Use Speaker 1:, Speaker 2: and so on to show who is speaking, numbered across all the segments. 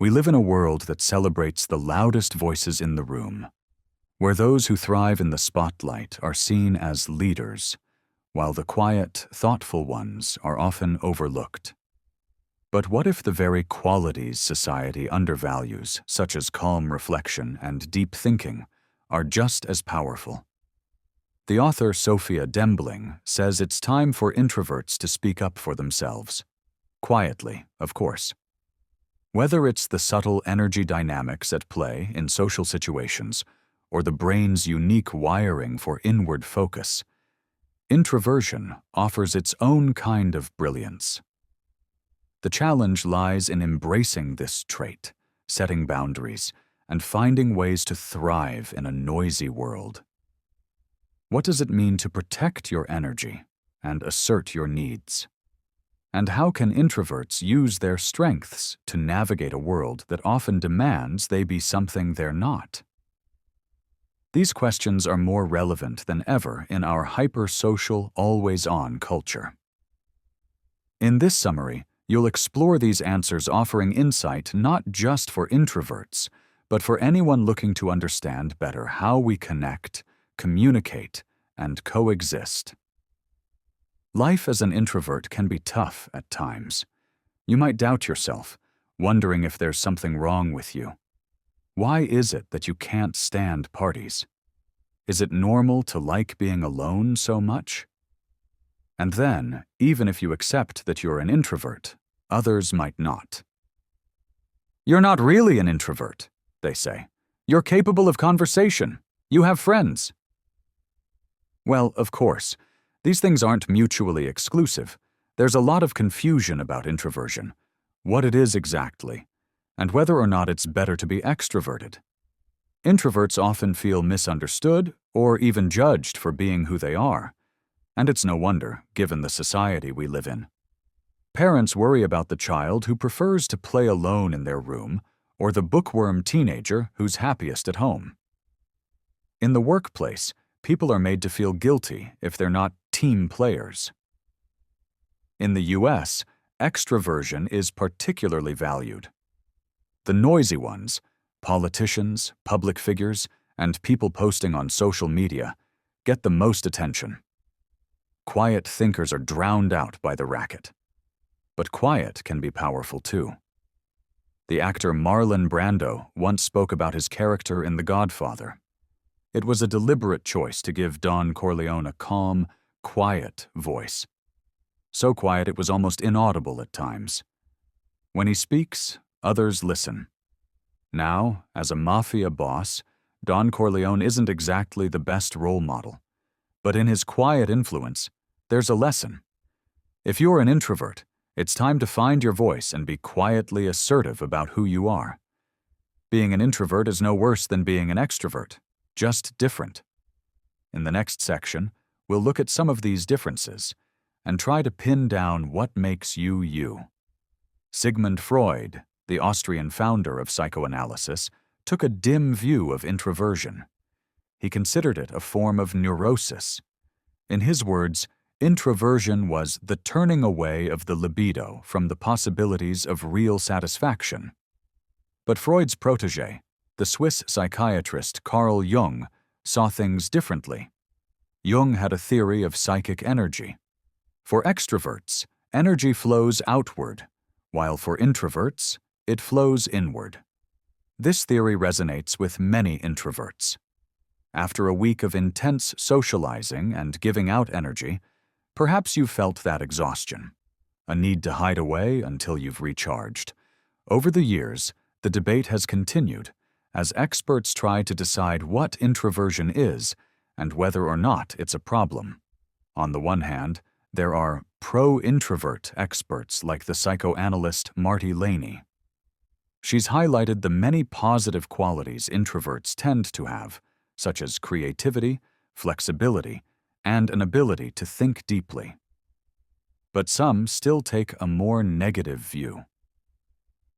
Speaker 1: We live in a world that celebrates the loudest voices in the room, where those who thrive in the spotlight are seen as leaders, while the quiet, thoughtful ones are often overlooked. But what if the very qualities society undervalues, such as calm reflection and deep thinking, are just as powerful? The author Sophia Dembling says it's time for introverts to speak up for themselves. Quietly, of course. Whether it's the subtle energy dynamics at play in social situations or the brain's unique wiring for inward focus, introversion offers its own kind of brilliance. The challenge lies in embracing this trait, setting boundaries, and finding ways to thrive in a noisy world. What does it mean to protect your energy and assert your needs? And how can introverts use their strengths to navigate a world that often demands they be something they're not? These questions are more relevant than ever in our hyper-social, always-on culture. In this summary, you'll explore these answers, offering insight not just for introverts, but for anyone looking to understand better how we connect, communicate, and coexist. Life as an introvert can be tough at times. You might doubt yourself, wondering if there's something wrong with you. Why is it that you can't stand parties? Is it normal to like being alone so much? And then, even if you accept that you're an introvert, others might not. "You're not really an introvert," they say. "You're capable of conversation. You have friends." Well, of course, these things aren't mutually exclusive. There's a lot of confusion about introversion, what it is exactly, and whether or not it's better to be extroverted. Introverts often feel misunderstood or even judged for being who they are, and it's no wonder, given the society we live in. Parents worry about the child who prefers to play alone in their room or the bookworm teenager who's happiest at home. In the workplace, people are made to feel guilty if they're not team players. In the US, extroversion is particularly valued. The noisy ones, politicians, public figures, and people posting on social media, get the most attention. Quiet thinkers are drowned out by the racket. But quiet can be powerful too. The actor Marlon Brando once spoke about his character in The Godfather. It was a deliberate choice to give Don Corleone a calm, quiet voice. So quiet it was almost inaudible at times. When he speaks, others listen. Now, as a mafia boss, Don Corleone isn't exactly the best role model. But in his quiet influence, there's a lesson. If you're an introvert, it's time to find your voice and be quietly assertive about who you are. Being an introvert is no worse than being an extrovert, just different. In the next section, we'll look at some of these differences and try to pin down what makes you you. Sigmund Freud, the Austrian founder of psychoanalysis, took a dim view of introversion. He considered it a form of neurosis. In his words, introversion was the turning away of the libido from the possibilities of real satisfaction. But Freud's protege, the Swiss psychiatrist Carl Jung, saw things differently. Jung had a theory of psychic energy. For extroverts, energy flows outward, while for introverts, it flows inward. This theory resonates with many introverts. After a week of intense socializing and giving out energy, perhaps you've felt that exhaustion, a need to hide away until you've recharged. Over the years, the debate has continued as experts try to decide what introversion is and whether or not it's a problem. On the one hand, there are pro-introvert experts like the psychoanalyst Marty Laney. She's highlighted the many positive qualities introverts tend to have, such as creativity, flexibility, and an ability to think deeply. But some still take a more negative view.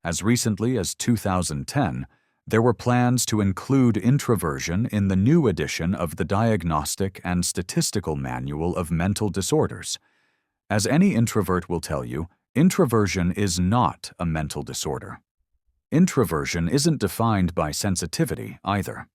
Speaker 1: As recently as 2010, there were plans to include introversion in the new edition of the Diagnostic and Statistical Manual of Mental Disorders. As any introvert will tell you, introversion is not a mental disorder. Introversion isn't defined by sensitivity either.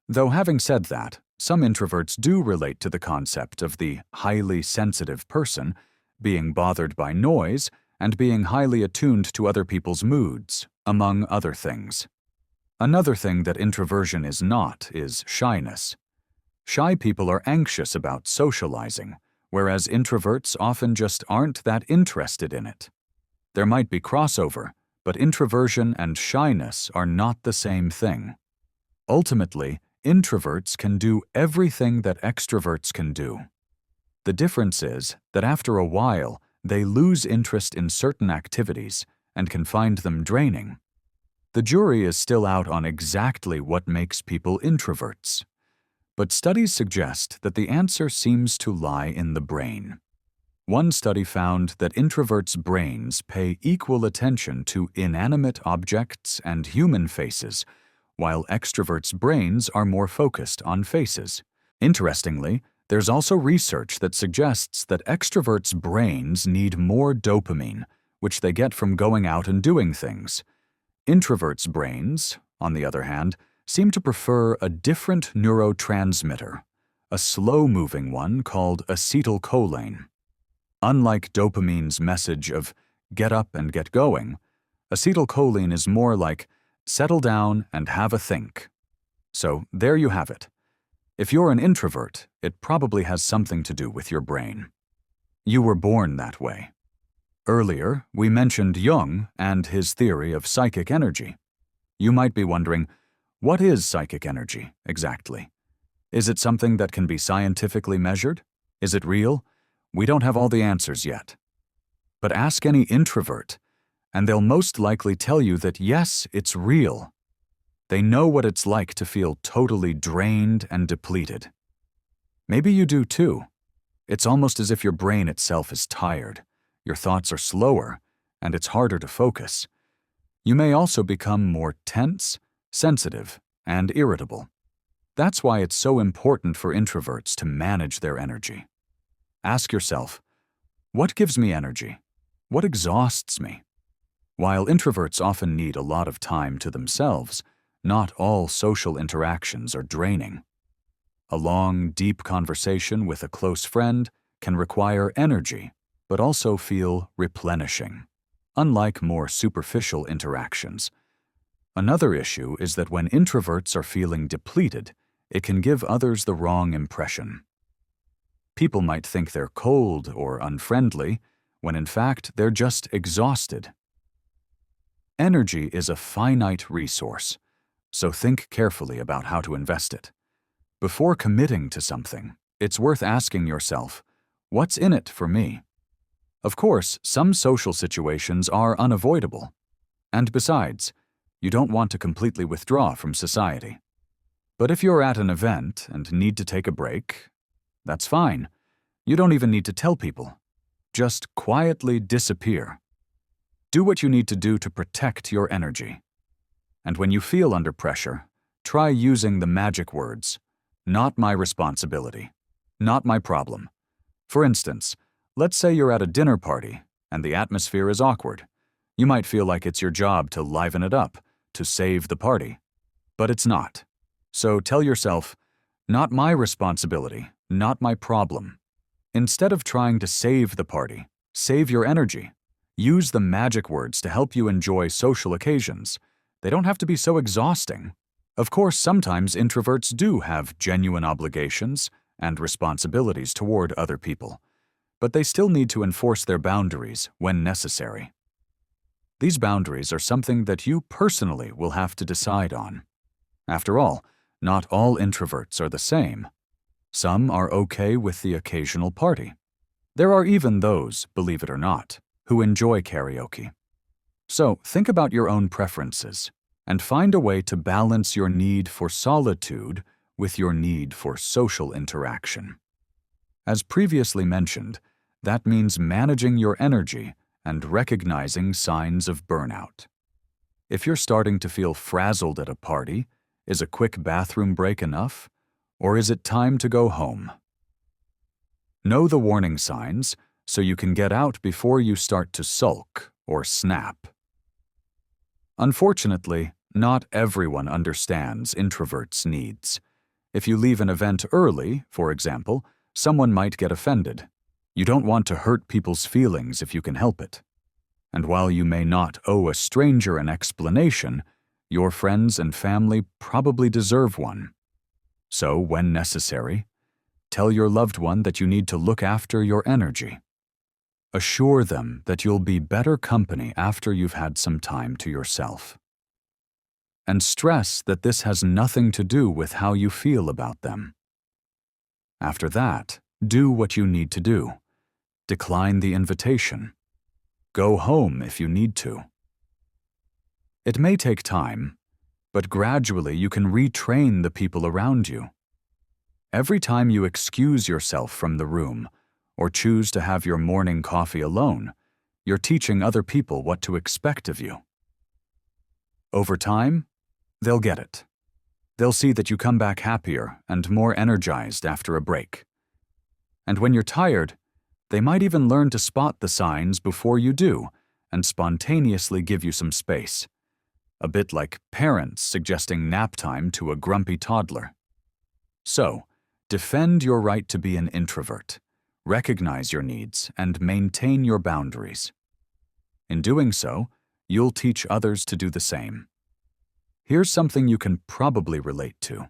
Speaker 1: Though having said that, some introverts do relate to the concept of the highly sensitive person, being bothered by noise, and being highly attuned to other people's moods, among other things. Another thing that introversion is not is shyness. Shy people are anxious about socializing, whereas introverts often just aren't that interested in it. There might be crossover, but introversion and shyness are not the same thing. Ultimately, introverts can do everything that extroverts can do. The difference is that after a while, they lose interest in certain activities and can find them draining. The jury is still out on exactly what makes people introverts. But studies suggest that the answer seems to lie in the brain. One study found that introverts' brains pay equal attention to inanimate objects and human faces, while extroverts' brains are more focused on faces. Interestingly, there's also research that suggests that extroverts' brains need more dopamine, which they get from going out and doing things. Introverts' brains, on the other hand, seem to prefer a different neurotransmitter, a slow-moving one called acetylcholine. Unlike dopamine's message of get up and get going, acetylcholine is more like settle down and have a think. So there you have it. If you're an introvert, it probably has something to do with your brain. You were born that way. Earlier, we mentioned Jung and his theory of psychic energy. You might be wondering, what is psychic energy exactly? Is it something that can be scientifically measured? Is it real? We don't have all the answers yet. But ask any introvert, and they'll most likely tell you that yes, it's real. They know what it's like to feel totally drained and depleted. Maybe you do too. It's almost as if your brain itself is tired, your thoughts are slower, and it's harder to focus. You may also become more tense, sensitive, and irritable. That's why it's so important for introverts to manage their energy. Ask yourself, what gives me energy? What exhausts me? While introverts often need a lot of time to themselves, not all social interactions are draining. A long, deep conversation with a close friend can require energy, but also feel replenishing, unlike more superficial interactions. Another issue is that when introverts are feeling depleted, it can give others the wrong impression. People might think they're cold or unfriendly, when in fact they're just exhausted. Energy is a finite resource, so think carefully about how to invest it. Before committing to something, it's worth asking yourself, what's in it for me? Of course, some social situations are unavoidable. And besides, you don't want to completely withdraw from society. But if you're at an event and need to take a break, that's fine. You don't even need to tell people. Just quietly disappear. Do what you need to do to protect your energy. And when you feel under pressure, try using the magic words, not my responsibility, not my problem. For instance, let's say you're at a dinner party and the atmosphere is awkward. You might feel like it's your job to liven it up, to save the party. But it's not. So tell yourself, not my responsibility, not my problem. Instead of trying to save the party, save your energy. Use the magic words to help you enjoy social occasions. They don't have to be so exhausting. Of course, sometimes introverts do have genuine obligations and responsibilities toward other people, but they still need to enforce their boundaries when necessary. These boundaries are something that you personally will have to decide on. After all, not all introverts are the same. Some are okay with the occasional party. There are even those, believe it or not, who enjoy karaoke. So think about your own preferences and find a way to balance your need for solitude with your need for social interaction. As previously mentioned, that means managing your energy and recognizing signs of burnout. If you're starting to feel frazzled at a party, is a quick bathroom break enough? Or is it time to go home? Know the warning signs so you can get out before you start to sulk or snap. Unfortunately, not everyone understands introverts' needs. If you leave an event early, for example, someone might get offended. You don't want to hurt people's feelings if you can help it. And while you may not owe a stranger an explanation, your friends and family probably deserve one. So, when necessary, tell your loved one that you need to look after your energy. Assure them that you'll be better company after you've had some time to yourself. And stress that this has nothing to do with how you feel about them. After that, do what you need to do. Decline the invitation. Go home if you need to. It may take time, but gradually you can retrain the people around you. Every time you excuse yourself from the room or choose to have your morning coffee alone, you're teaching other people what to expect of you. Over time, they'll get it. They'll see that you come back happier and more energized after a break. And when you're tired, they might even learn to spot the signs before you do and spontaneously give you some space. A bit like parents suggesting nap time to a grumpy toddler. So, defend your right to be an introvert, recognize your needs, and maintain your boundaries. In doing so, you'll teach others to do the same. Here's something you can probably relate to.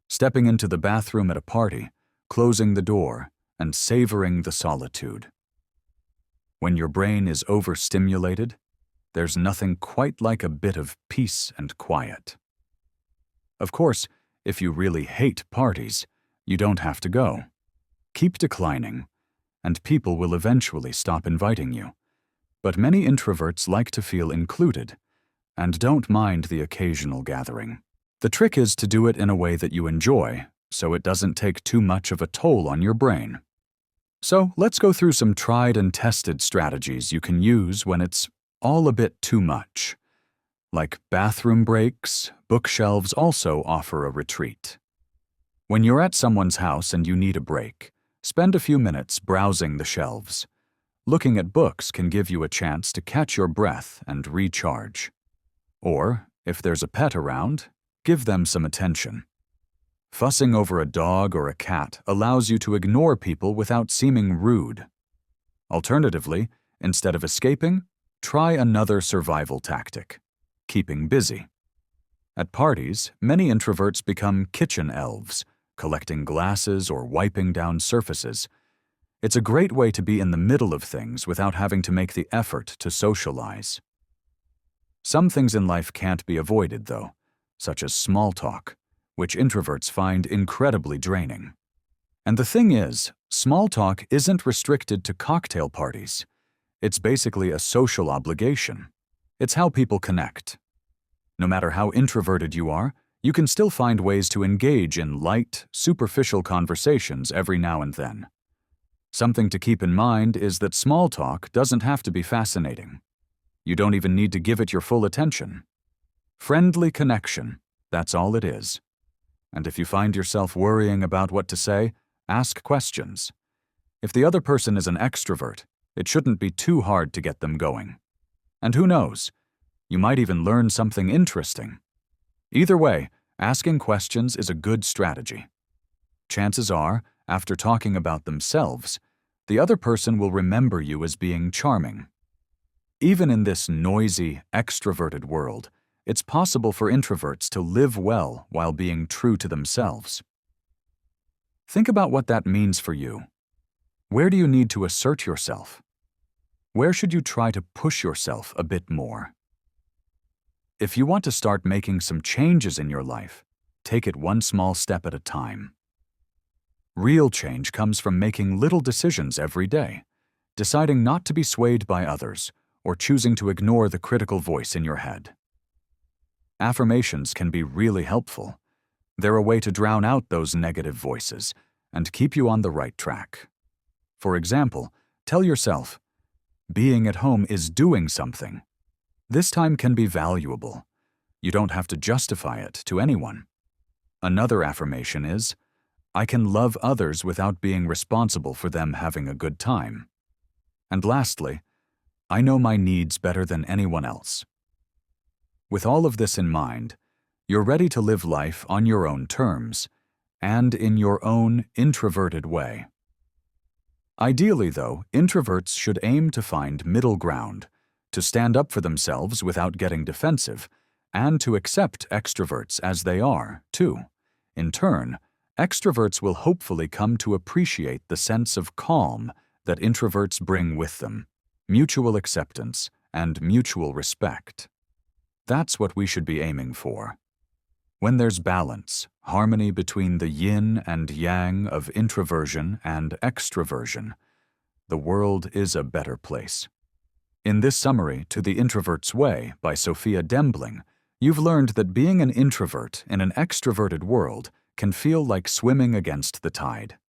Speaker 1: Stepping into the bathroom at a party, closing the door, and savoring the solitude. When your brain is overstimulated, there's nothing quite like a bit of peace and quiet. Of course, if you really hate parties, you don't have to go. Keep declining, and people will eventually stop inviting you. But many introverts like to feel included, and don't mind the occasional gathering. The trick is to do it in a way that you enjoy, so it doesn't take too much of a toll on your brain. So let's go through some tried and tested strategies you can use when it's all a bit too much. Like bathroom breaks, bookshelves also offer a retreat. When you're at someone's house and you need a break, spend a few minutes browsing the shelves. Looking at books can give you a chance to catch your breath and recharge. Or, if there's a pet around, give them some attention. Fussing over a dog or a cat allows you to ignore people without seeming rude. Alternatively, instead of escaping, try another survival tactic: keeping busy. At parties, many introverts become kitchen elves, collecting glasses or wiping down surfaces. It's a great way to be in the middle of things without having to make the effort to socialize. Some things in life can't be avoided, though, such as small talk, which introverts find incredibly draining. And the thing is, small talk isn't restricted to cocktail parties. It's basically a social obligation. It's how people connect. No matter how introverted you are, you can still find ways to engage in light, superficial conversations every now and then. Something to keep in mind is that small talk doesn't have to be fascinating. You don't even need to give it your full attention. Friendly connection, that's all it is. And if you find yourself worrying about what to say, ask questions. If the other person is an extrovert, it shouldn't be too hard to get them going. And who knows, you might even learn something interesting. Either way, asking questions is a good strategy. Chances are, after talking about themselves, the other person will remember you as being charming. Even in this noisy, extroverted world, it's possible for introverts to live well while being true to themselves. Think about what that means for you. Where do you need to assert yourself? Where should you try to push yourself a bit more? If you want to start making some changes in your life, take it one small step at a time. Real change comes from making little decisions every day, deciding not to be swayed by others, or choosing to ignore the critical voice in your head. Affirmations can be really helpful. They're a way to drown out those negative voices and keep you on the right track. For example, tell yourself, "Being at home is doing something." This time can be valuable. You don't have to justify it to anyone. Another affirmation is, "I can love others without being responsible for them having a good time." And lastly, "I know my needs better than anyone else." With all of this in mind, you're ready to live life on your own terms and in your own introverted way. Ideally, though, introverts should aim to find middle ground, to stand up for themselves without getting defensive, and to accept extroverts as they are, too. In turn, extroverts will hopefully come to appreciate the sense of calm that introverts bring with them, mutual acceptance and mutual respect. That's what we should be aiming for. When there's balance, harmony between the yin and yang of introversion and extroversion, the world is a better place. In this summary to The Introvert's Way by Sophia Dembling, you've learned that being an introvert in an extroverted world can feel like swimming against the tide.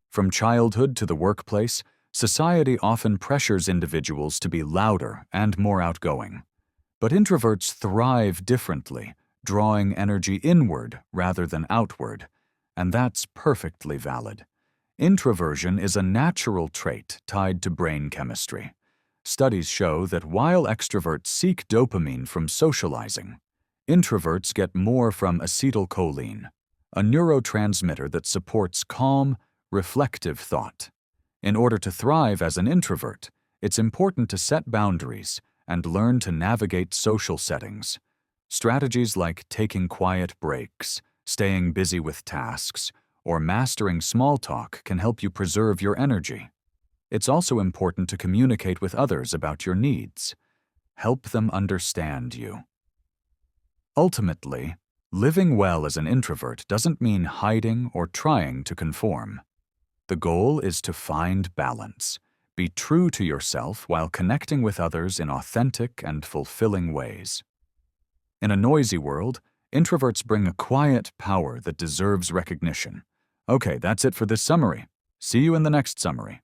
Speaker 1: From childhood to the workplace, society often pressures individuals to be louder and more outgoing. But introverts thrive differently, drawing energy inward rather than outward, and that's perfectly valid. Introversion is a natural trait tied to brain chemistry. Studies show that while extroverts seek dopamine from socializing, introverts get more from acetylcholine, a neurotransmitter that supports calm, reflective thought. In order to thrive as an introvert, it's important to set boundaries and learn to navigate social settings. Strategies like taking quiet breaks, staying busy with tasks, or mastering small talk can help you preserve your energy. It's also important to communicate with others about your needs. Help them understand you. Ultimately, living well as an introvert doesn't mean hiding or trying to conform. The goal is to find balance, be true to yourself while connecting with others in authentic and fulfilling ways. In a noisy world, introverts bring a quiet power that deserves recognition. Okay, that's it for this summary. See you in the next summary.